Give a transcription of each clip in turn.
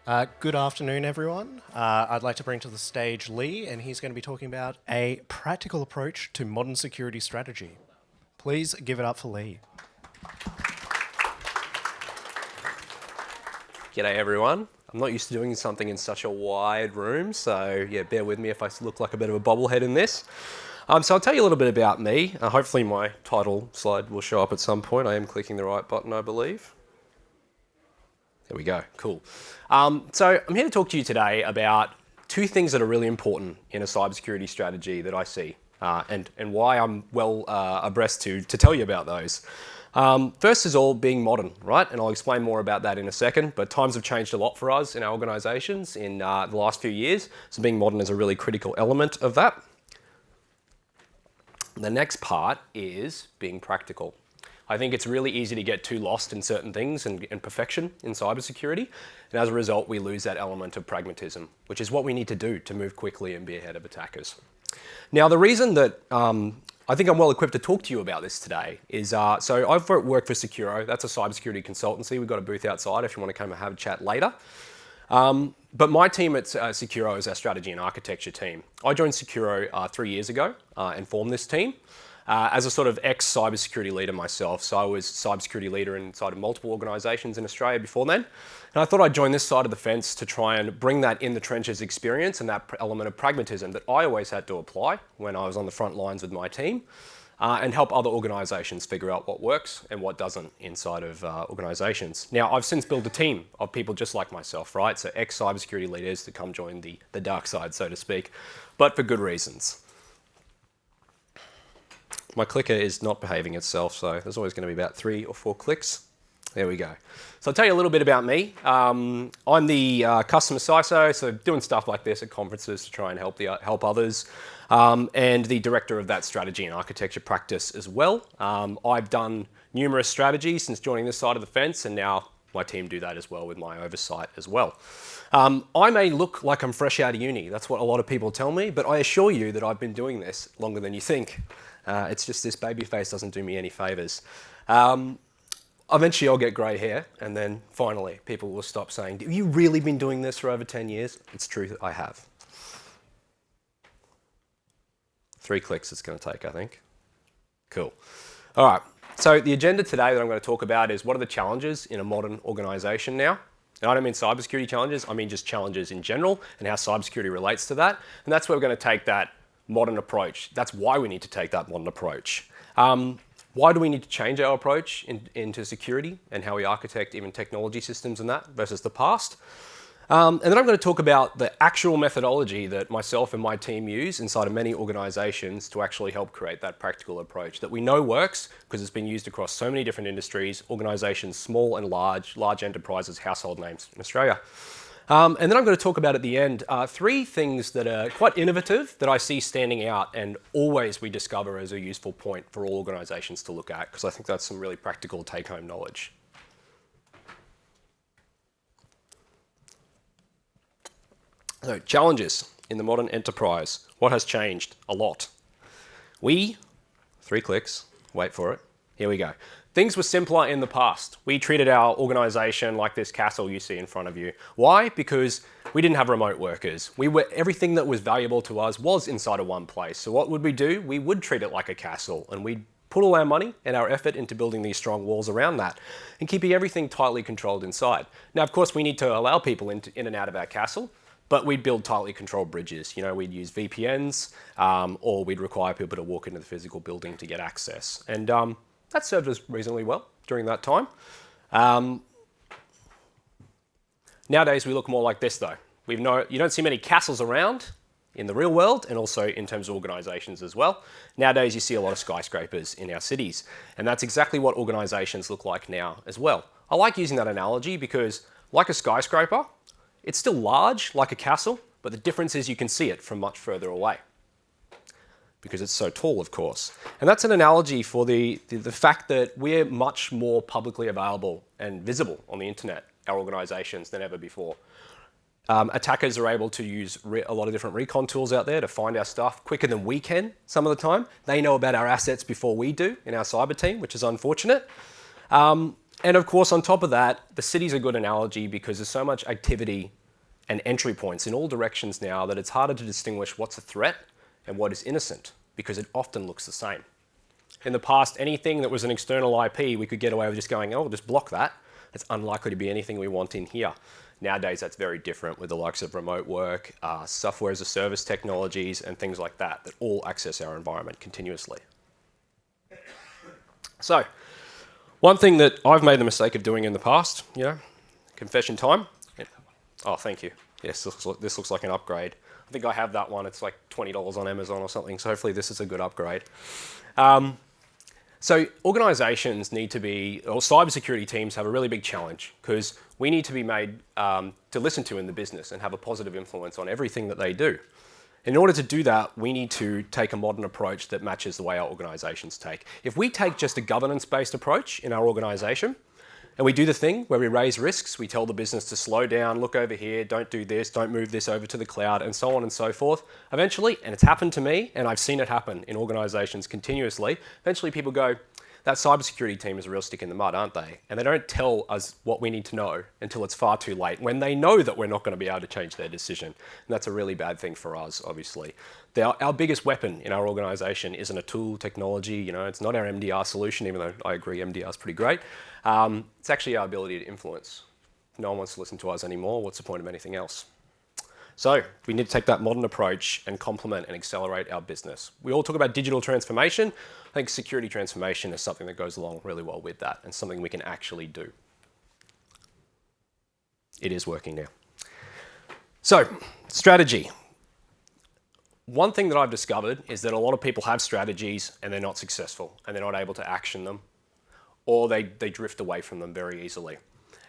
Good afternoon, everyone. I'd like to bring to the stage Lee, and he's going to be talking about a practical approach to modern security strategy. Please give it up for Lee. G'day everyone. I'm not used to doing something in such a wide room, so yeah, bear with me if I look like a bit of a bobblehead in this. So I'll tell you a little bit about me. Hopefully my title slide will show up at some point. I am clicking the right button, I believe. There we go, cool. So I'm here to talk to you today about two things that are really important in a cybersecurity strategy that I see, and why I'm well abreast to tell you about those. First is all being modern, right? And I'll explain more about that in a second, but times have changed a lot for us in our organisations in the last few years, so being modern is a really critical element of that. The next part is being practical. I think it's really easy to get too lost in certain things and perfection in cybersecurity, and as a result we lose that element of pragmatism, which is what we need to do to move quickly and be ahead of attackers. Now the reason that I think I'm well equipped to talk to you about this today is, so I've worked for Securo, that's a cybersecurity consultancy. We've got a booth outside if you want to come and have a chat later. But my team at Securo is our strategy and architecture team. I joined Securo 3 years ago and formed this team as a sort of ex-cybersecurity leader myself. So I was cybersecurity leader inside of multiple organisations in Australia before then. And I thought I'd join this side of the fence to try and bring that in the trenches experience and that element of pragmatism that I always had to apply when I was on the front lines with my team. And help other organisations figure out what works and what doesn't inside of organisations. Now, I've since built a team of people just like myself, right? So ex-cybersecurity leaders to come join the dark side, so to speak, but for good reasons. My clicker is not behaving itself, so there's always going to be about 3 or 4 clicks. There we go. So I'll tell you a little bit about me. I'm the customer CISO, so doing stuff like this at conferences to try and help others, and the director of that strategy and architecture practice as well. I've done numerous strategies since joining this side of the fence, and now my team do that as well with my oversight as well. I may look like I'm fresh out of uni, that's what a lot of people tell me, but I assure you that I've been doing this longer than you think. It's just this baby face doesn't do me any favours. Eventually I'll get grey hair, and then finally people will stop saying, have you really been doing this for over 10 years? It's true that I have. 3 clicks it's going to take, I think. Cool. All right, so the agenda today that I'm going to talk about is what are the challenges in a modern organisation now? And I don't mean cybersecurity challenges, I mean just challenges in general and how cybersecurity relates to that. And that's where we're going to take that modern approach. That's why we need to take that modern approach. Why do we need to change our approach into security and how we architect even technology systems and that versus the past? And then I'm going to talk about the actual methodology that myself and my team use inside of many organisations to actually help create that practical approach that we know works because it's been used across so many different industries, organisations, small and large enterprises, household names in Australia. And then I'm going to talk about at the end 3 things that are quite innovative that I see standing out and always we discover as a useful point for all organisations to look at, because I think that's some really practical take-home knowledge. So, challenges in the modern enterprise. What has changed? A lot. 3 clicks, wait for it, here we go. Things were simpler in the past. We treated our organisation like this castle you see in front of you. Why? Because we didn't have remote workers. Everything that was valuable to us was inside of one place. So what would we do? We would treat it like a castle, and we'd put all our money and our effort into building these strong walls around that and keeping everything tightly controlled inside. Now, of course, we need to allow people in and out of our castle, but we'd build tightly controlled bridges. You know, we'd use VPNs, or we'd require people to walk into the physical building to get access. And that served us reasonably well during that time. Nowadays, we look more like this, though. You don't see many castles around in the real world, and also in terms of organisations as well. Nowadays, you see a lot of skyscrapers in our cities, and that's exactly what organisations look like now as well. I like using that analogy because, like a skyscraper, it's still large, like a castle, but the difference is you can see it from much further away, because it's so tall, of course. And that's an analogy for the fact that we're much more publicly available and visible on the internet, our organisations, than ever before. Attackers are able to use a lot of different recon tools out there to find our stuff quicker than we can some of the time. They know about our assets before we do in our cyber team, which is unfortunate. And of course, on top of that, the city's a good analogy because there's so much activity and entry points in all directions now that it's harder to distinguish what's a threat and what is innocent because it often looks the same. In the past, anything that was an external IP, we could get away with just going, oh, just block that. It's unlikely to be anything we want in here. Nowadays, that's very different with the likes of remote work, software as a service technologies, and things like that all access our environment continuously. So, one thing that I've made the mistake of doing in the past, confession time. Oh, thank you. Yes, this looks like an upgrade. I think I have that one. It's like $20 on Amazon or something, so hopefully this is a good upgrade. So organizations need to be, or cybersecurity teams have a really big challenge because we need to be made to listen to in the business and have a positive influence on everything that they do. In order to do that, we need to take a modern approach that matches the way our organizations take. If we take just a governance-based approach in our organization, and we do the thing where we raise risks, we tell the business to slow down, look over here, don't do this, don't move this over to the cloud, and so on and so forth. Eventually, and it's happened to me, and I've seen it happen in organizations continuously, eventually people go, that cybersecurity team is a real stick in the mud, aren't they? And they don't tell us what we need to know until it's far too late, when they know that we're not going to be able to change their decision. And that's a really bad thing for us, obviously. Our biggest weapon in our organization isn't a tool, technology, it's not our MDR solution, even though I agree MDR is pretty great. It's actually our ability to influence. If no one wants to listen to us anymore, what's the point of anything else? So we need to take that modern approach and complement and accelerate our business. We all talk about digital transformation. I think security transformation is something that goes along really well with that and something we can actually do. It is working now. So, strategy. One thing that I've discovered is that a lot of people have strategies and they're not successful and they're not able to action them, or they drift away from them very easily.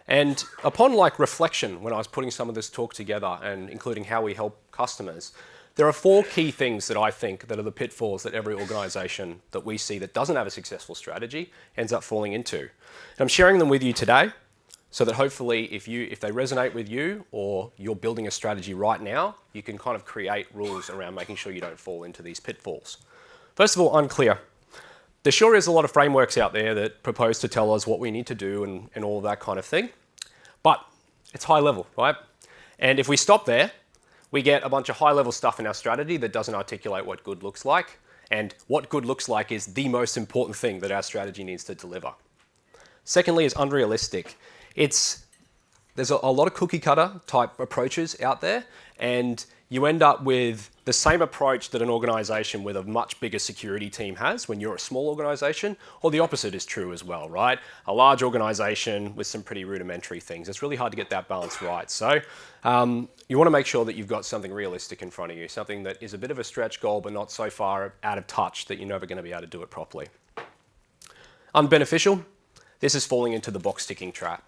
And upon reflection, when I was putting some of this talk together and including how we help customers, there are 4 key things that I think that are the pitfalls that every organization that we see that doesn't have a successful strategy ends up falling into. And I'm sharing them with you today so that hopefully if they resonate with you or you're building a strategy right now, you can kind of create rules around making sure you don't fall into these pitfalls. First of all, unclear. There sure is a lot of frameworks out there that propose to tell us what we need to do and all of that kind of thing, but it's high level, right? And if we stop there, we get a bunch of high level stuff in our strategy that doesn't articulate what good looks like, and what good looks like is the most important thing that our strategy needs to deliver. Secondly is unrealistic. There's a lot of cookie cutter type approaches out there, and you end up with the same approach that an organization with a much bigger security team has when you're a small organization, or the opposite is true as well, right? A large organization with some pretty rudimentary things. It's really hard to get that balance right. So you want to make sure that you've got something realistic in front of you, something that is a bit of a stretch goal, but not so far out of touch that you're never going to be able to do it properly. Unbeneficial. This is falling into the box ticking trap.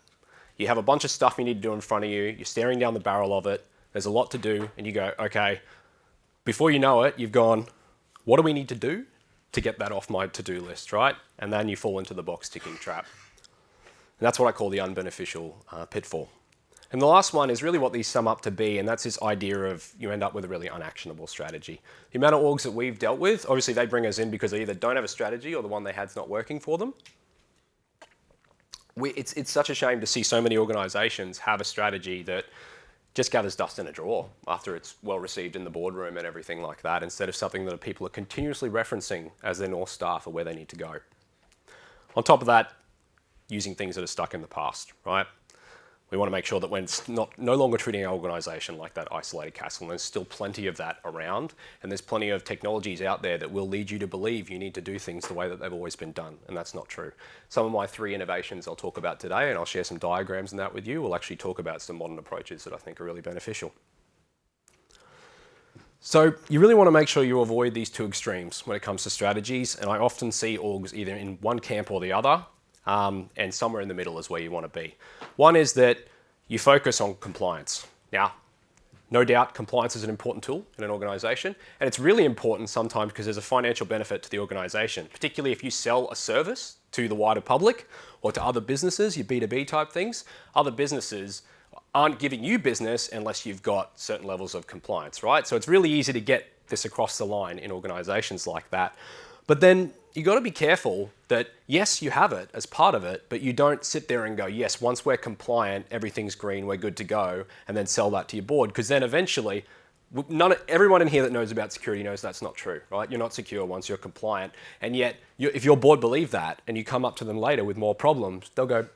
You have a bunch of stuff you need to do in front of you, you're staring down the barrel of it, there's a lot to do, and you go, okay, before you know it, you've gone, what do we need to do to get that off my to-do list, right? And then you fall into the box ticking trap. And that's what I call the unbeneficial pitfall. And the last one is really what these sum up to be, and that's this idea of you end up with a really unactionable strategy. The amount of orgs that we've dealt with, obviously they bring us in because they either don't have a strategy or the one they had's not working for them. It's such a shame to see so many organizations have a strategy that just gathers dust in a drawer after it's well received in the boardroom and everything like that, instead of something that people are continuously referencing as their North Star for where they need to go. On top of that, using things that are stuck in the past, right? We want to make sure that we're no longer treating our organization like that isolated castle, and there's still plenty of that around, and there's plenty of technologies out there that will lead you to believe you need to do things the way that they've always been done, and that's not true. Some of my 3 innovations I'll talk about today, and I'll share some diagrams in that with you. We'll actually talk about some modern approaches that I think are really beneficial. So you really want to make sure you avoid these 2 extremes when it comes to strategies, and I often see orgs either in one camp or the other, and somewhere in the middle is where you want to be. One is that you focus on compliance. Now, no doubt compliance is an important tool in an organization, and it's really important sometimes because there's a financial benefit to the organization, particularly if you sell a service to the wider public or to other businesses, your B2B type things. Other businesses aren't giving you business unless you've got certain levels of compliance, right? So it's really easy to get this across the line in organizations like that. But then you got to be careful that, yes, you have it as part of it, but you don't sit there and go, yes, once we're compliant, everything's green, we're good to go, and then sell that to your board. Because then eventually, everyone in here that knows about security knows that's not true, right? You're not secure once you're compliant. And yet, if your board believe that, and you come up to them later with more problems, they'll go,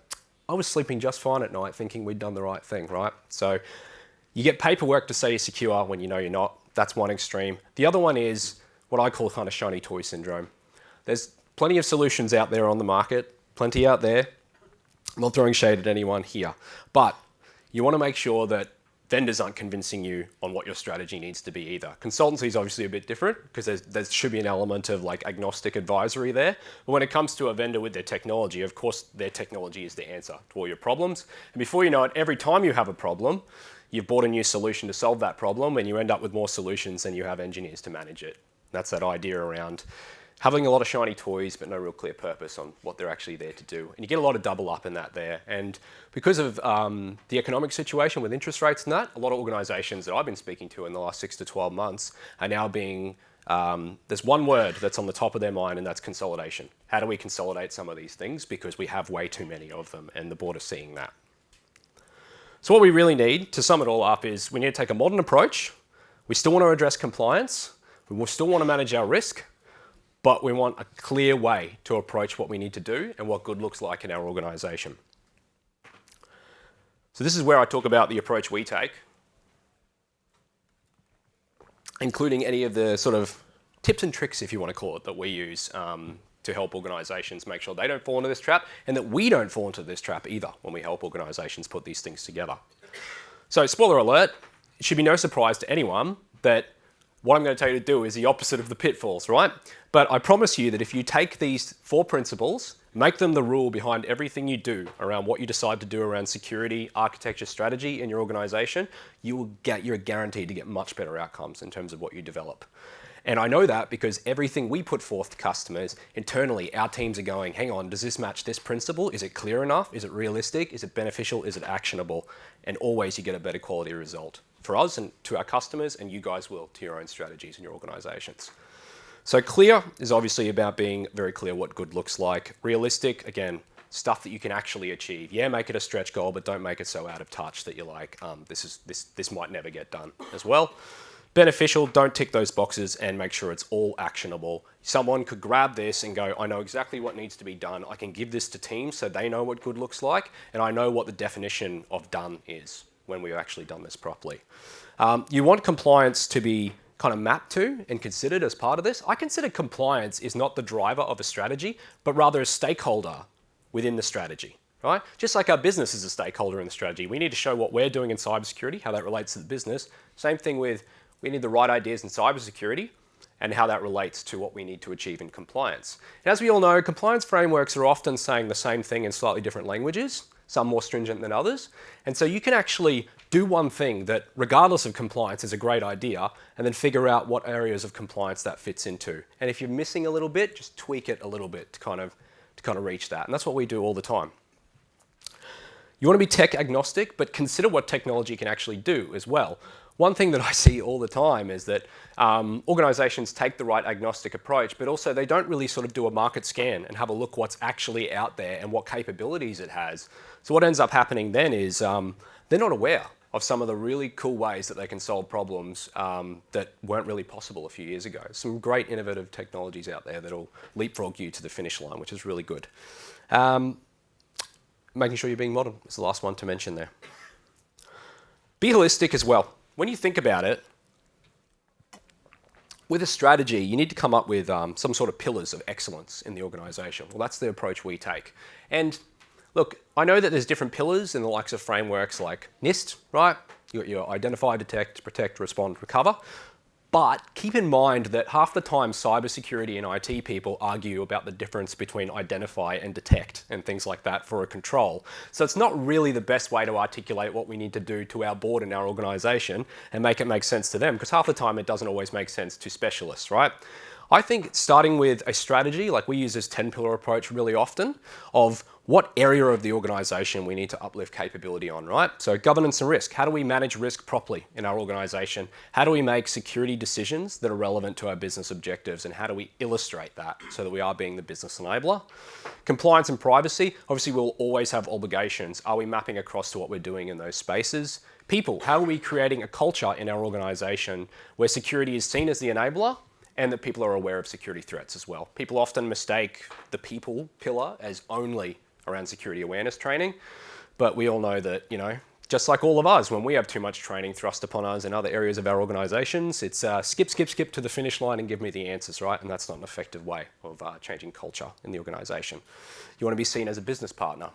I was sleeping just fine at night thinking we'd done the right thing, right? So you get paperwork to say you're secure when you know you're not. That's one extreme. The other one is what I call kind of shiny toy syndrome. There's plenty of solutions out there on the market, plenty out there. I'm not throwing shade at anyone here, but you want to make sure that vendors aren't convincing you on what your strategy needs to be either. Consultancy is obviously a bit different because there should be an element of like agnostic advisory there. But when it comes to a vendor with their technology, of course, their technology is the answer to all your problems. And before you know it, every time you have a problem, you've bought a new solution to solve that problem, and you end up with more solutions than you have engineers to manage it. That's that idea around having a lot of shiny toys, but no real clear purpose on what they're actually there to do. And you get a lot of double up in that there. And because of the economic situation with interest rates and that, a lot of organizations that I've been speaking to in the last 6 to 12 months are now being, there's one word that's on the top of their mind, and that's consolidation. How do we consolidate some of these things? Because we have way too many of them, and the board is seeing that. So what we really need, to sum it all up, is we need to take a modern approach. We still want to address compliance. We still want to manage our risk, but we want a clear way to approach what we need to do and what good looks like in our organization. So this is where I talk about the approach we take, including any of the sort of tips and tricks, if you want to call it, that we use to help organizations make sure they don't fall into this trap, and that we don't fall into this trap either when we help organizations put these things together. So spoiler alert, it should be no surprise to anyone that what I'm going to tell you to do is the opposite of the pitfalls, right? But I promise you that if you take these 4 principles, make them the rule behind everything you do around what you decide to do around security, architecture, strategy in your organization, you're guaranteed to get much better outcomes in terms of what you develop. And I know that because everything we put forth to customers, internally, our teams are going, hang on, does this match this principle? Is it clear enough? Is it realistic? Is it beneficial? Is it actionable? And always you get a better quality result for us and to our customers, and you guys will to your own strategies in your organizations. So clear is obviously about being very clear what good looks like. Realistic, again, stuff that you can actually achieve. Yeah, make it a stretch goal, but don't make it so out of touch that you're like, this might never get done as well. Beneficial, don't tick those boxes and make sure it's all actionable. Someone could grab this and go, I know exactly what needs to be done. I can give this to teams so they know what good looks like, and I know what the definition of done is when we've actually done this properly. You want compliance to be kind of mapped to and considered as part of this. I consider compliance is not the driver of a strategy, but rather a stakeholder within the strategy, right? Just like our business is a stakeholder in the strategy. We need to show what we're doing in cybersecurity, how that relates to the business. Same thing with, we need the right ideas in cybersecurity and how that relates to what we need to achieve in compliance. And as we all know, compliance frameworks are often saying the same thing in slightly different languages, some more stringent than others. And so you can actually do one thing that, regardless of compliance, is a great idea, and then figure out what areas of compliance that fits into. And if you're missing a little bit, just tweak it a little bit to kind of reach that. And that's what we do all the time. You want to be tech agnostic, but consider what technology can actually do as well. One thing that I see all the time is that organizations take the right agnostic approach, but also they don't really sort of do a market scan and have a look what's actually out there and what capabilities it has. So what ends up happening then is they're not aware of some of the really cool ways that they can solve problems that weren't really possible a few years ago. Some great innovative technologies out there that'll leapfrog you to the finish line, which is really good. Making sure you're being modern is the last one to mention there. Be holistic as well. When you think about it, with a strategy, you need to come up with some sort of pillars of excellence in the organization. Well, that's the approach we take. And look, I know that there's different pillars in the likes of frameworks like NIST, right? You got your identify, detect, protect, respond, recover. But keep in mind that half the time cybersecurity and IT people argue about the difference between identify and detect and things like that for a control. So it's not really the best way to articulate what we need to do to our board and our organization and make it make sense to them, because half the time it doesn't always make sense to specialists, right? I think starting with a strategy, like we use this 10-pillar approach really often, of what area of the organization we need to uplift capability on, right? So governance and risk. How do we manage risk properly in our organization? How do we make security decisions that are relevant to our business objectives? And how do we illustrate that so that we are being the business enabler? Compliance and privacy. Obviously, we'll always have obligations. Are we mapping across to what we're doing in those spaces? People. How are we creating a culture in our organization where security is seen as the enabler and that people are aware of security threats as well? People often mistake the people pillar as only around security awareness training, but we all know that, just like all of us, when we have too much training thrust upon us in other areas of our organizations, it's skip to the finish line and give me the answers, right? And that's not an effective way of changing culture in the organization. You want to be seen as a business partner.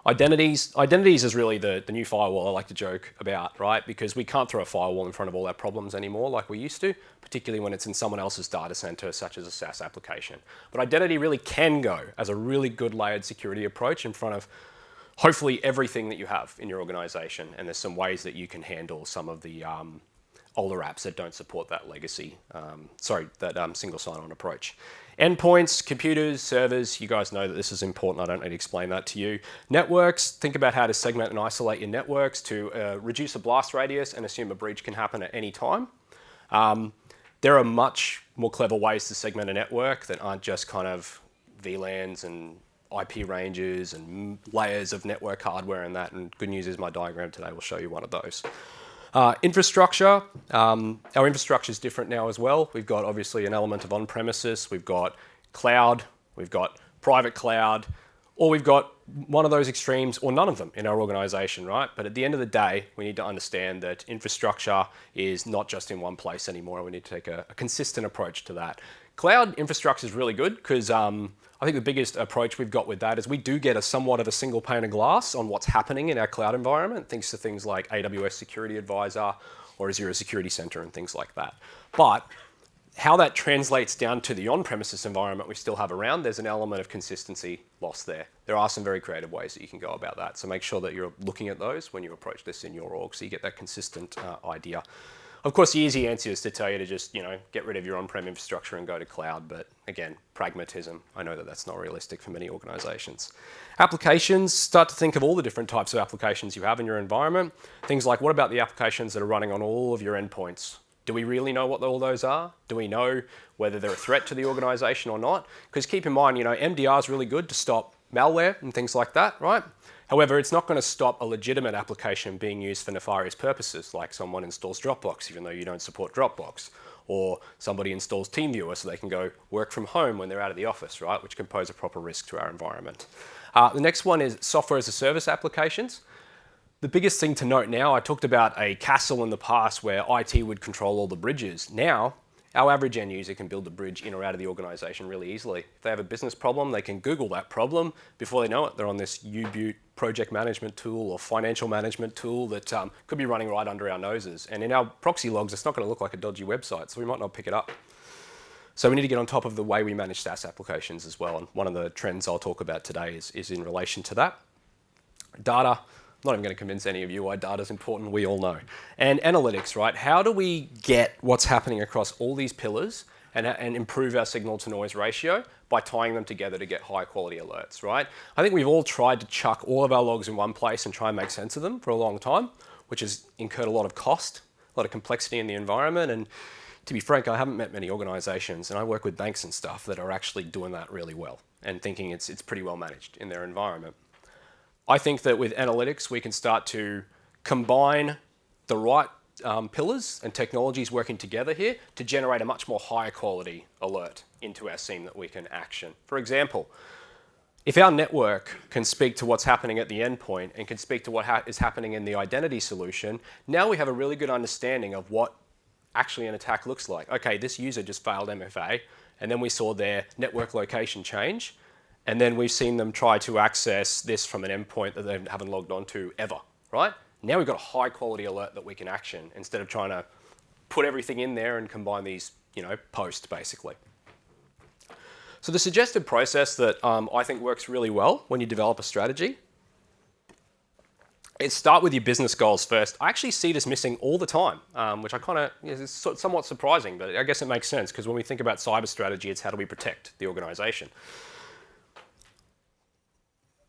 Identities is really the new firewall I like to joke about, right? Because we can't throw a firewall in front of all our problems anymore like we used to, particularly when it's in someone else's data center, such as a SaaS application. But identity really can go as a really good layered security approach in front of hopefully everything that you have in your organization. And there's some ways that you can handle some of the older apps that don't support that legacy, single sign-on approach. Endpoints, computers, servers, you guys know that this is important. I don't need to explain that to you. Networks, think about how to segment and isolate your networks to reduce a blast radius and assume a breach can happen at any time. There are much more clever ways to segment a network that aren't just kind of VLANs and IP ranges and layers of network hardware and that. And good news is my diagram today will show you one of those. Infrastructure, our infrastructure is different now as well. We've got obviously an element of on-premises, we've got cloud, we've got private cloud, or we've got one of those extremes or none of them in our organization, right? But at the end of the day, we need to understand that infrastructure is not just in one place anymore. We need to take a consistent approach to that. Cloud infrastructure is really good because I think the biggest approach we've got with that is we do get somewhat of a single pane of glass on what's happening in our cloud environment, thanks to things like AWS Security Advisor or Azure Security Center and things like that. But how that translates down to the on-premises environment we still have around, there's an element of consistency lost there. There are some very creative ways that you can go about that. So make sure that you're looking at those when you approach this in your org so you get that consistent idea. Of course, the easy answer is to tell you to just, get rid of your on-prem infrastructure and go to cloud. But again, pragmatism. I know that that's not realistic for many organizations. Applications, start to think of all the different types of applications you have in your environment. Things like, what about the applications that are running on all of your endpoints? Do we really know what all those are? Do we know whether they're a threat to the organization or not? Because keep in mind, MDR is really good to stop malware and things like that, right? However, it's not going to stop a legitimate application being used for nefarious purposes, like someone installs Dropbox, even though you don't support Dropbox, or somebody installs TeamViewer so they can go work from home when they're out of the office, right? Which can pose a proper risk to our environment. The next one is software as a service applications. The biggest thing to note now, I talked about a castle in the past where IT would control all the bridges. Now, our average end user can build a bridge in or out of the organization really easily. If they have a business problem, they can Google that problem. Before they know it, they're on this U-Butte project management tool or financial management tool that could be running right under our noses. And in our proxy logs, it's not going to look like a dodgy website, so we might not pick it up. So we need to get on top of the way we manage SaaS applications as well. And one of the trends I'll talk about today is in relation to that. Data. I'm not even going to convince any of you why data is important, we all know. And analytics, right? How do we get what's happening across all these pillars and improve our signal to noise ratio by tying them together to get high quality alerts, right? I think we've all tried to chuck all of our logs in one place and try and make sense of them for a long time, which has incurred a lot of cost, a lot of complexity in the environment. And to be frank, I haven't met many organizations, and I work with banks and stuff that are actually doing that really well and thinking it's pretty well managed in their environment. I think that with analytics, we can start to combine the right pillars and technologies working together here to generate a much more higher quality alert into our scene that we can action. For example, if our network can speak to what's happening at the endpoint and can speak to what is happening in the identity solution, now we have a really good understanding of what actually an attack looks like. Okay, this user just failed MFA, and then we saw their network location change. And then we've seen them try to access this from an endpoint that they haven't logged onto ever, right? Now we've got a high quality alert that we can action instead of trying to put everything in there and combine these, posts basically. So the suggested process that I think works really well when you develop a strategy is start with your business goals first. I actually see this missing all the time, which I kind of is somewhat surprising, but I guess it makes sense because when we think about cyber strategy, it's how do we protect the organization.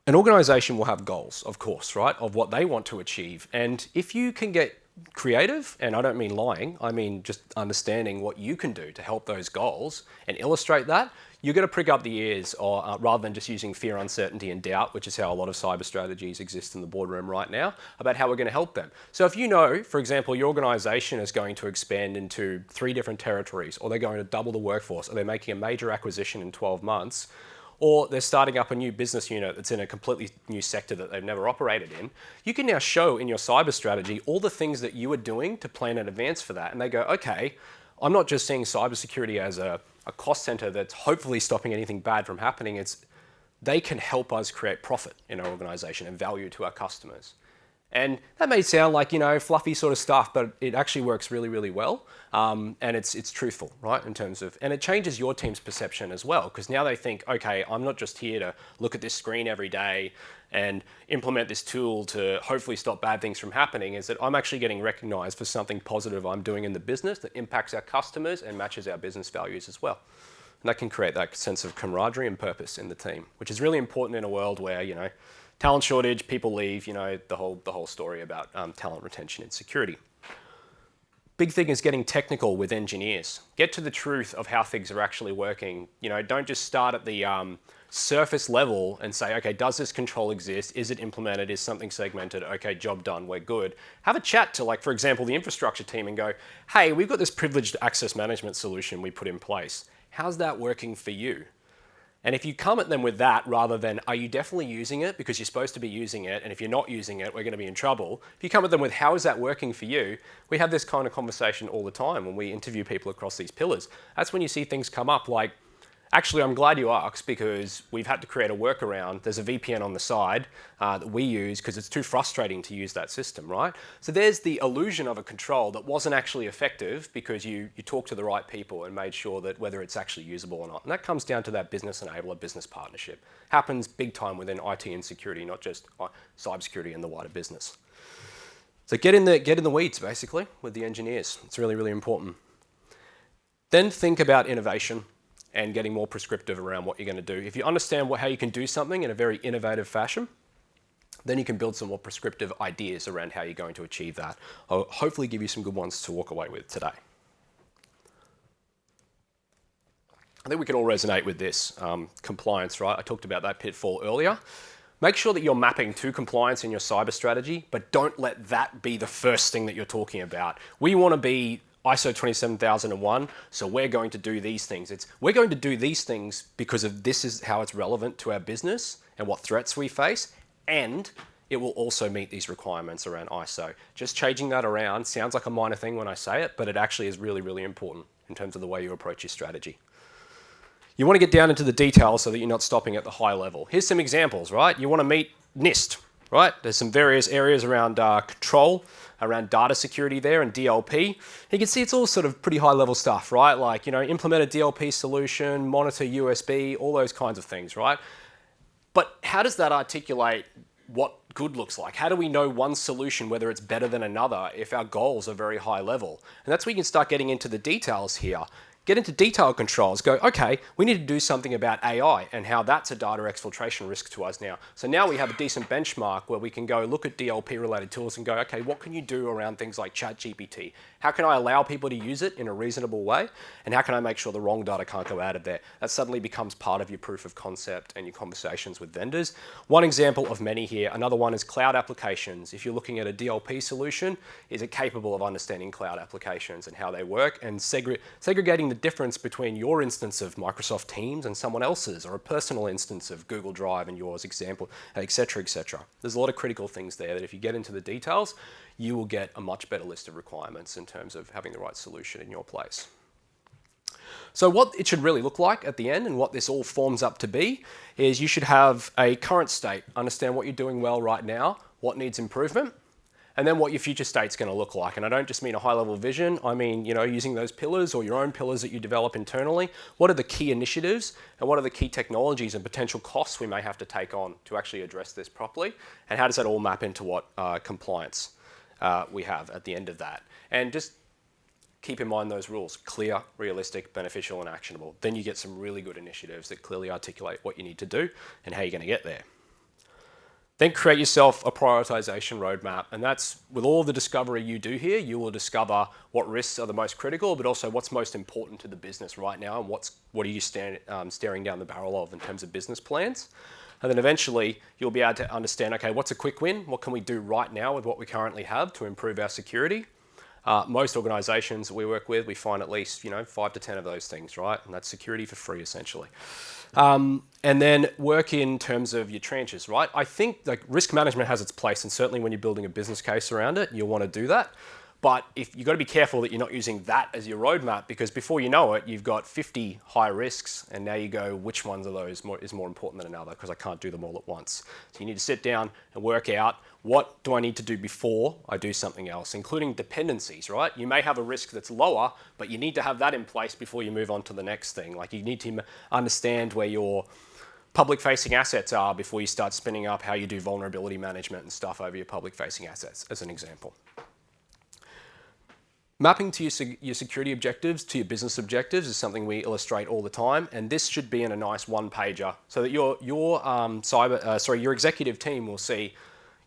an organization will have goals, of course, right, of what they want to achieve. And if you can get creative, and I don't mean lying, I mean just understanding what you can do to help those goals and illustrate that, you're going to prick up the ears, or rather than just using fear, uncertainty, and doubt, which is how a lot of cyber strategies exist in the boardroom right now, about how we're going to help them. So if you know, for example, your organization is going to expand into 3 different territories, or they're going to double the workforce, or they're making a major acquisition in 12 months, or they're starting up a new business unit that's in a completely new sector that they've never operated in, you can now show in your cyber strategy all the things that you are doing to plan in advance for that. And they go, okay, I'm not just seeing cybersecurity as a cost center that's hopefully stopping anything bad from happening. They can help us create profit in our organization and value to our customers. And that may sound like, fluffy sort of stuff, but it actually works really, really well. And it's truthful, right, in terms of, and it changes your team's perception as well, because now they think, okay, I'm not just here to look at this screen every day and implement this tool to hopefully stop bad things from happening, is that I'm actually getting recognized for something positive I'm doing in the business that impacts our customers and matches our business values as well. And that can create that sense of camaraderie and purpose in the team, which is really important in a world where, talent shortage, people leave, the whole story about talent retention and security. Big thing is getting technical with engineers. Get to the truth of how things are actually working. Don't just start at the surface level and say, okay, does this control exist? Is it implemented? Is something segmented? Okay, job done, we're good. Have a chat to, for example, the infrastructure team and go, hey, we've got this privileged access management solution we put in place. How's that working for you? And if you come at them with that, rather than, are you definitely using it because you're supposed to be using it, and if you're not using it, we're going to be in trouble. If you come at them with, how is that working for you? We have this kind of conversation all the time when we interview people across these pillars. That's when you see things come up like, actually, I'm glad you asked, because we've had to create a workaround. There's a VPN on the side that we use because it's too frustrating to use that system, right? So there's the illusion of a control that wasn't actually effective because you talked to the right people and made sure that whether it's actually usable or not. And that comes down to that business enabler, business partnership. Happens big time within IT and security, not just cybersecurity and the wider business. So get in the weeds, basically, with the engineers. It's really, really important. Then think about innovation and getting more prescriptive around what you're going to do. If you understand how you can do something in a very innovative fashion, then you can build some more prescriptive ideas around how you're going to achieve that. I'll hopefully give you some good ones to walk away with today. I think we can all resonate with this. Compliance, right? I talked about that pitfall earlier. Make sure that you're mapping to compliance in your cyber strategy, but don't let that be the first thing that you're talking about. We want to be ISO 27001, so we're going to do these things. We're going to do these things because of this is how it's relevant to our business and what threats we face, and it will also meet these requirements around ISO. Just changing that around sounds like a minor thing when I say it, but it actually is really, really important in terms of the way you approach your strategy. You want to get down into the details so that you're not stopping at the high level. Here's some examples, right? You want to meet NIST, right? There's some various areas around control, around data security there, and DLP. You can see it's all sort of pretty high level stuff, right? Like, implement a DLP solution, monitor USB, all those kinds of things, right? But how does that articulate what good looks like? How do we know one solution, whether it's better than another, if our goals are very high level? And that's where you can start getting into the details here. Get into detailed controls, go, okay, we need to do something about AI and how that's a data exfiltration risk to us now. So now we have a decent benchmark where we can go look at DLP related tools and go, okay, what can you do around things like ChatGPT? How can I allow people to use it in a reasonable way? And how can I make sure the wrong data can't go out of there? That suddenly becomes part of your proof of concept and your conversations with vendors. One example of many here, another one is cloud applications. If you're looking at a DLP solution, is it capable of understanding cloud applications and how they work, and segregating the difference between your instance of Microsoft Teams and someone else's, or a personal instance of Google Drive and yours, example, et cetera, et cetera. There's a lot of critical things there that if you get into the details, you will get a much better list of requirements in terms of having the right solution in your place. So what it should really look like at the end, and what this all forms up to be, is you should have a current state, understand what you're doing well right now, what needs improvement, and then what your future state's going to look like. And I don't just mean a high-level vision. I mean, using those pillars or your own pillars that you develop internally. What are the key initiatives, and what are the key technologies and potential costs we may have to take on to actually address this properly? And how does that all map into what compliance we have at the end of that? And just keep in mind those rules: clear, realistic, beneficial, and actionable. Then you get some really good initiatives that clearly articulate what you need to do and how you're going to get there. Then create yourself a prioritization roadmap. And that's with all the discovery you do here, you will discover what risks are the most critical, but also what's most important to the business right now and what are you staring down the barrel of in terms of business plans. And then eventually you'll be able to understand, okay, what's a quick win? What can we do right now with what we currently have to improve our security? Most organizations that we work with, we find at least 5 to 10 of those things, right? And that's security for free, essentially. And then work in terms of your tranches, right? I think like risk management has its place, and certainly when you're building a business case around it, you'll want to do that. But if you've got to be careful that you're not using that as your roadmap, because before you know it, you've got 50 high risks, and now you go, which ones of those is more important than another, because I can't do them all at once. So you need to sit down and work out, what do I need to do before I do something else, including dependencies, right? You may have a risk that's lower, but you need to have that in place before you move on to the next thing. Like you need to understand where your public-facing assets are before you start spinning up how you do vulnerability management and stuff over your public-facing assets, as an example. Mapping to your security objectives to your business objectives is something we illustrate all the time, and this should be in a nice one-pager so that your executive team will see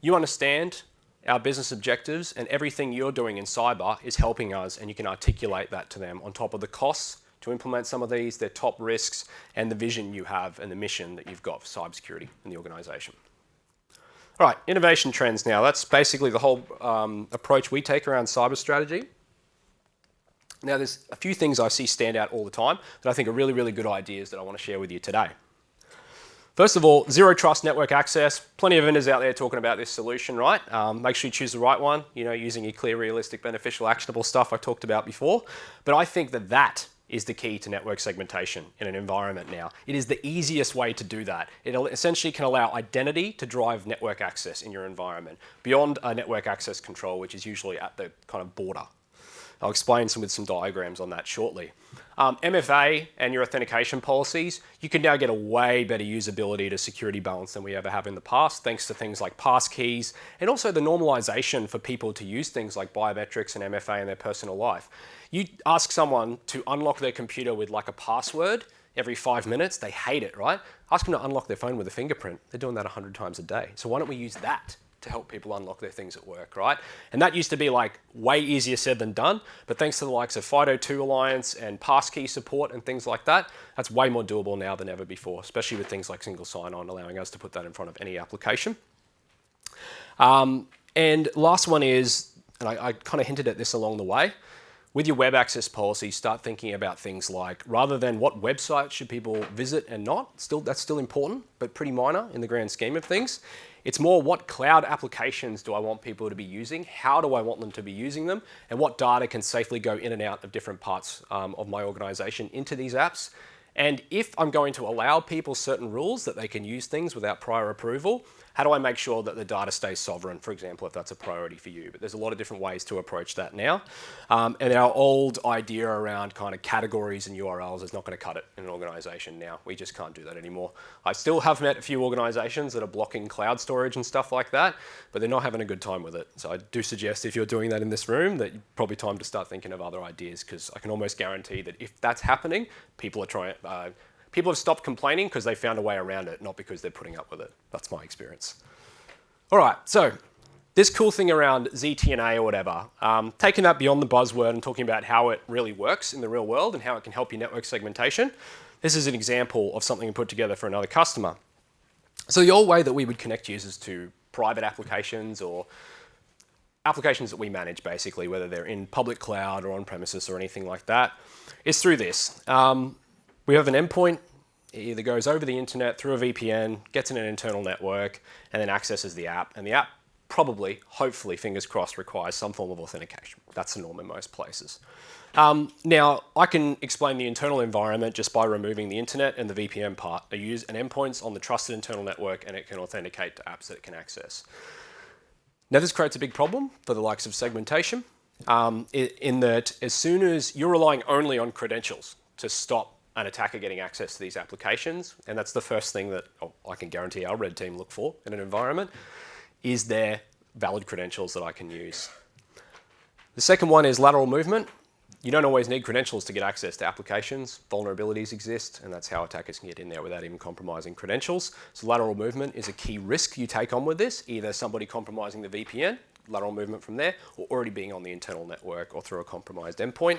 you understand our business objectives and everything you're doing in cyber is helping us, and you can articulate that to them on top of the costs to implement some of these, their top risks, and the vision you have and the mission that you've got for cybersecurity in the organization. All right, innovation trends now. That's basically the whole approach we take around cyber strategy. Now, there's a few things I see stand out all the time that I think are really, really good ideas that I want to share with you today. First of all, zero trust network access. Plenty of vendors out there talking about this solution, right? Make sure you choose the right one, using your clear, realistic, beneficial, actionable stuff I talked about before. But I think that is the key to network segmentation in an environment now. It is the easiest way to do that. It essentially can allow identity to drive network access in your environment beyond a network access control, which is usually at the kind of border. I'll explain with some diagrams on that shortly. MFA and your authentication policies, you can now get a way better usability to security balance than we ever have in the past, thanks to things like passkeys and also the normalization for people to use things like biometrics and MFA in their personal life. You ask someone to unlock their computer with like a password every 5 minutes, they hate it, right? Ask them to unlock their phone with a fingerprint. They're doing that 100 times a day. So why don't we use that to help people unlock their things at work, right? And that used to be like way easier said than done, but thanks to the likes of FIDO2 Alliance and passkey support and things like that, that's way more doable now than ever before, especially with things like single sign-on, allowing us to put that in front of any application. And last one is, and I kind of hinted at this along the way, with your web access policy, start thinking about things like, rather than what website should people visit and not, that's still important, but pretty minor in the grand scheme of things. It's more, what cloud applications do I want people to be using? How do I want them to be using them? And what data can safely go in and out of different parts of my organization into these apps? And if I'm going to allow people certain rules that they can use things without prior approval, how do I make sure that the data stays sovereign, for example, if that's a priority for you? But there's a lot of different ways to approach that now. And our old idea around kind of categories and URLs is not going to cut it in an organization now. We just can't do that anymore. I still have met a few organizations that are blocking cloud storage and stuff like that, but they're not having a good time with it. So I do suggest if you're doing that in this room, that probably time to start thinking of other ideas, because I can almost guarantee that if that's happening, people have stopped complaining because they found a way around it, not because they're putting up with it. That's my experience. All right, so this cool thing around ZTNA or whatever, taking that beyond the buzzword and talking about how it really works in the real world and how it can help your network segmentation. This is an example of something we put together for another customer. So the old way that we would connect users to private applications or applications that we manage, basically, whether they're in public cloud or on premises or anything like that, is through this. We have an endpoint. It either goes over the internet through a VPN, gets in an internal network, and then accesses the app. And the app probably, hopefully, fingers crossed, requires some form of authentication. That's the norm in most places. Now, I can explain the internal environment just by removing the internet and the VPN part. I use an endpoint's on the trusted internal network, and it can authenticate to apps that it can access. Now, this creates a big problem for the likes of segmentation, in that as soon as you're relying only on credentials to stop an attacker getting access to these applications, and that's the first thing that I can guarantee our red team look for in an environment, is there valid credentials that I can use. The second one is lateral movement. You don't always need credentials to get access to applications. Vulnerabilities exist, and that's how attackers can get in there without even compromising credentials. So lateral movement is a key risk you take on with this, either somebody compromising the VPN, lateral movement from there, or already being on the internal network or through a compromised endpoint.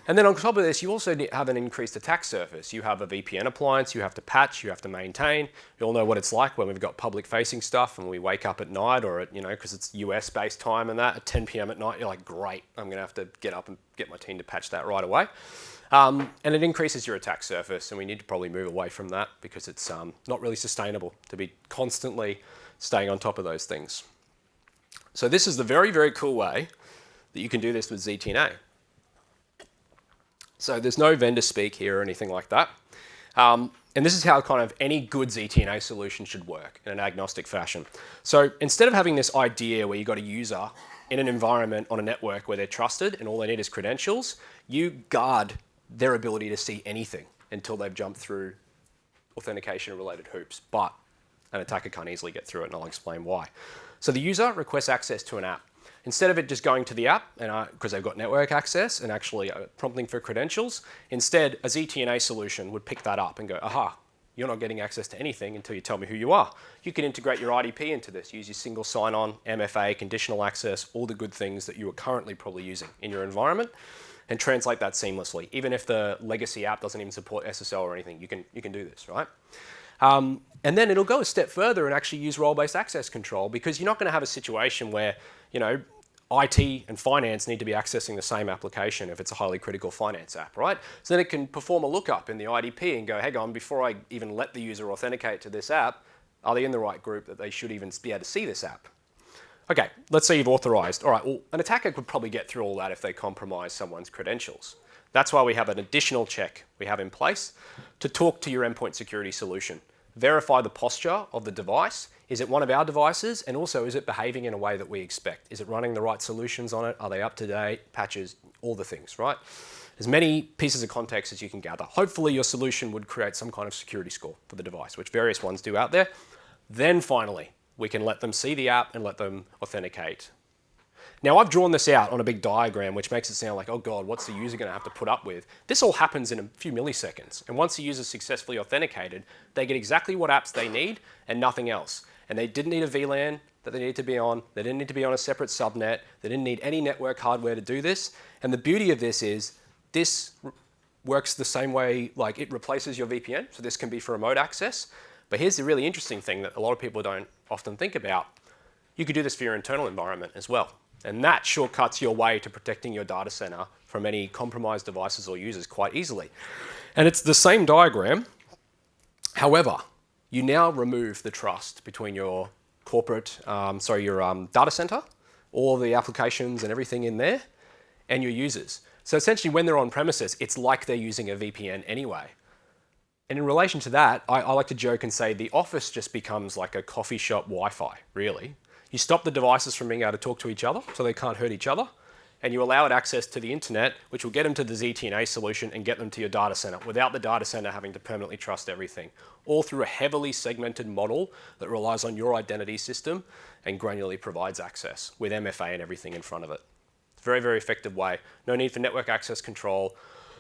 And then on top of this, you also have an increased attack surface. You have a VPN appliance, you have to patch, you have to maintain. You all know what it's like when we've got public-facing stuff and we wake up at night or, because it's US-based time and that, at 10 p.m. at night, you're like, great, I'm going to have to get up and get my team to patch that right away. And it increases your attack surface, and we need to probably move away from that because it's not really sustainable to be constantly staying on top of those things. So this is the very, very cool way that you can do this with ZTNA. So there's no vendor speak here or anything like that. And this is how kind of any good ZTNA solution should work in an agnostic fashion. So instead of having this idea where you've got a user in an environment on a network where they're trusted and all they need is credentials, you guard their ability to see anything until they've jumped through authentication-related hoops. But an attacker can't easily get through it, and I'll explain why. So the user requests access to an app. Instead of it just going to the app, because they've got network access and actually prompting for credentials, instead a ZTNA solution would pick that up and go, aha, you're not getting access to anything until you tell me who you are. You can integrate your IDP into this, use your single sign-on, MFA, conditional access, all the good things that you are currently probably using in your environment, and translate that seamlessly. Even if the legacy app doesn't even support SSL or anything, you can do this, right? And then it'll go a step further and actually use role-based access control, because you're not going to have a situation where, IT and finance need to be accessing the same application if it's a highly critical finance app, right? So then it can perform a lookup in the IDP and go, hang on, before I even let the user authenticate to this app, are they in the right group that they should even be able to see this app? Okay, let's say you've authorized. All right, well, an attacker could probably get through all that if they compromise someone's credentials. That's why we have an additional check we have in place to talk to your endpoint security solution. Verify the posture of the device. Is it one of our devices? And also, is it behaving in a way that we expect? Is it running the right solutions on it? Are they up to date? Patches, all the things, right? As many pieces of context as you can gather. Hopefully your solution would create some kind of security score for the device, which various ones do out there. Then finally, we can let them see the app and let them authenticate. Now, I've drawn this out on a big diagram, which makes it sound like, oh God, what's the user going to have to put up with? This all happens in a few milliseconds. And once the user is successfully authenticated, they get exactly what apps they need and nothing else. And they didn't need a VLAN that they needed to be on. They didn't need to be on a separate subnet. They didn't need any network hardware to do this. And the beauty of this is this works the same way, like it replaces your VPN. So this can be for remote access. But here's the really interesting thing that a lot of people don't often think about. You could do this for your internal environment as well. And that shortcuts your way to protecting your data center from any compromised devices or users quite easily. And it's the same diagram. However, you now remove the trust between your data center, all the applications and everything in there, and your users. So essentially, when they're on premises, it's like they're using a VPN anyway. And in relation to that, I like to joke and say the office just becomes like a coffee shop Wi-Fi, really. You stop the devices from being able to talk to each other, so they can't hurt each other, and you allow it access to the internet, which will get them to the ZTNA solution and get them to your data center without the data center having to permanently trust everything, all through a heavily segmented model that relies on your identity system and granularly provides access with MFA and everything in front of it. It's a very, very effective way. No need for network access control,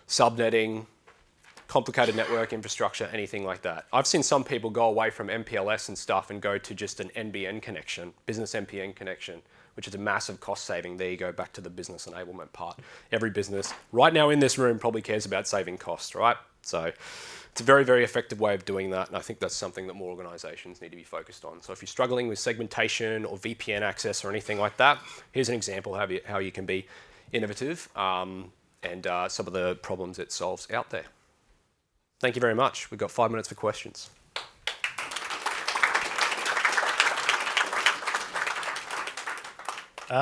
subnetting, complicated network infrastructure, anything like that. I've seen some people go away from MPLS and stuff and go to just an NBN connection, business NPN connection, which is a massive cost saving. There you go, back to the business enablement part. Every business right now in this room probably cares about saving costs, right? So it's a very, very effective way of doing that, and I think that's something that more organizations need to be focused on. So if you're struggling with segmentation or VPN access or anything like that, here's an example of how you can be innovative and some of the problems it solves out there. Thank you very much. We've got 5 minutes for questions.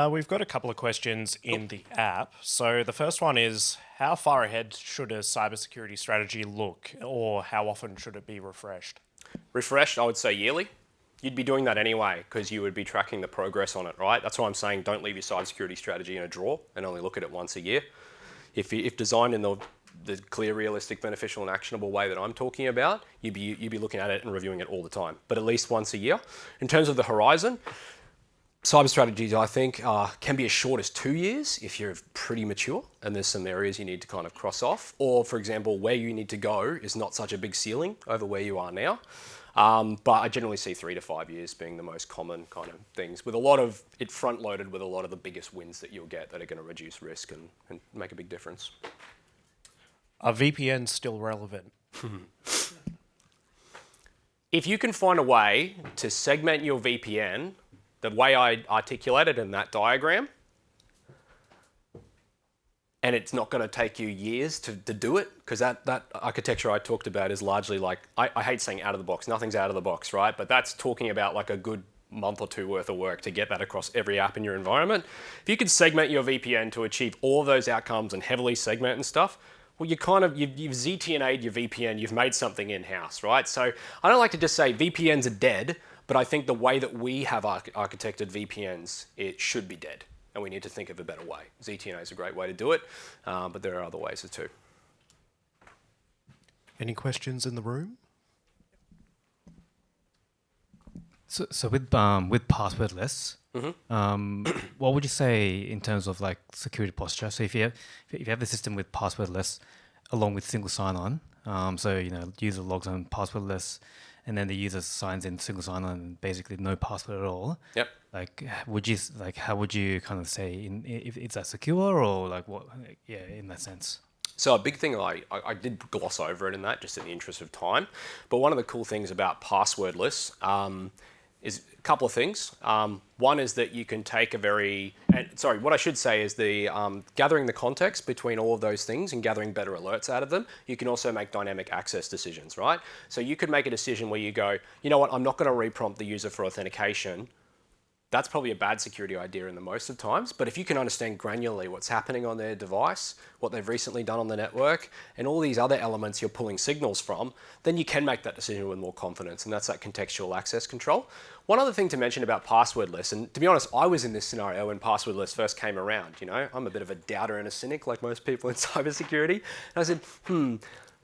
We've got a couple of questions in the app. So the first one is, how far ahead should a cybersecurity strategy look, or how often should it be refreshed? Refreshed, I would say yearly. You'd be doing that anyway because you would be tracking the progress on it, right? That's why I'm saying don't leave your cybersecurity strategy in a drawer and only look at it once a year. If designed in the clear, realistic, beneficial, and actionable way that I'm talking about, you'd be looking at it and reviewing it all the time, but at least once a year. In terms of the horizon, cyber strategies, I think, can be as short as 2 years if you're pretty mature and there's some areas you need to kind of cross off. Or, for example, where you need to go is not such a big ceiling over where you are now. But I generally see 3 to 5 years being the most common kind of things, with a lot of it front-loaded with a lot of the biggest wins that you'll get that are going to reduce risk and make a big difference. Are VPNs still relevant? If you can find a way to segment your VPN the way I articulated in that diagram, and it's not going to take you years to do it, because that architecture I talked about is largely like, I hate saying out of the box, nothing's out of the box, right? But that's talking about like a good month or two worth of work to get that across every app in your environment. If you could segment your VPN to achieve all of those outcomes and heavily segment and stuff, well, you've ZTNA'd your VPN, you've made something in-house, right? So I don't like to just say VPNs are dead, but I think the way that we have architected VPNs, it should be dead. And we need to think of a better way. ZTNA is a great way to do it, but there are other ways too. Any questions in the room? So with passwordless, what would you say in terms of like security posture? So if you have the system with passwordless along with single sign-on, so user logs on passwordless, and then the user signs in single sign-on and basically no password at all. Yep. How would you kind of say if it's that secure or like what? Yeah, in that sense. So a big thing, I did gloss over it in that just in the interest of time, but one of the cool things about passwordless is a couple of things. One is that you can take what I should say is the gathering the context between all of those things and gathering better alerts out of them. You can also make dynamic access decisions, right? So you could make a decision where you go, you know what, I'm not going to reprompt the user for authentication. That's probably a bad security idea in the most of times, but if you can understand granularly what's happening on their device, what they've recently done on the network, and all these other elements you're pulling signals from, then you can make that decision with more confidence, and that's that contextual access control. One other thing to mention about passwordless, and to be honest, I was in this scenario when passwordless first came around. I'm a bit of a doubter and a cynic like most people in cybersecurity, and I said,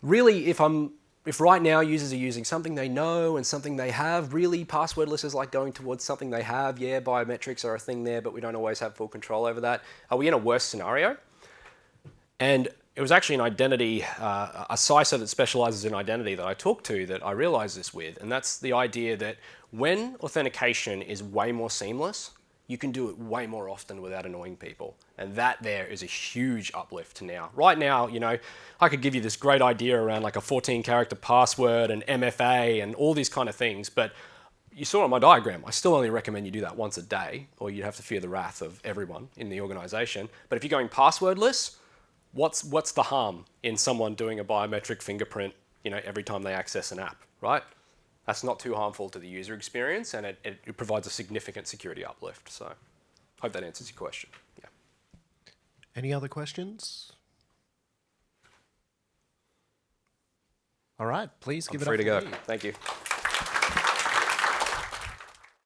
really, if right now users are using something they know and something they have, really passwordless is like going towards something they have. Yeah, biometrics are a thing there, but we don't always have full control over that. Are we in a worse scenario? And it was actually an identity, a CISO that specializes in identity that I talked to that I realized this with, and that's the idea that when authentication is way more seamless, you can do it way more often without annoying people. And that there is a huge uplift to now. Right now, I could give you this great idea around like a 14-character password and MFA and all these kind of things, but you saw on my diagram, I still only recommend you do that once a day, or you'd have to fear the wrath of everyone in the organization. But if you're going passwordless, what's the harm in someone doing a biometric fingerprint, every time they access an app, right? That's not too harmful to the user experience, and it provides a significant security uplift. So hope that answers your question. Yeah. Any other questions? All right, please give it up. I'm free to go. Thank you.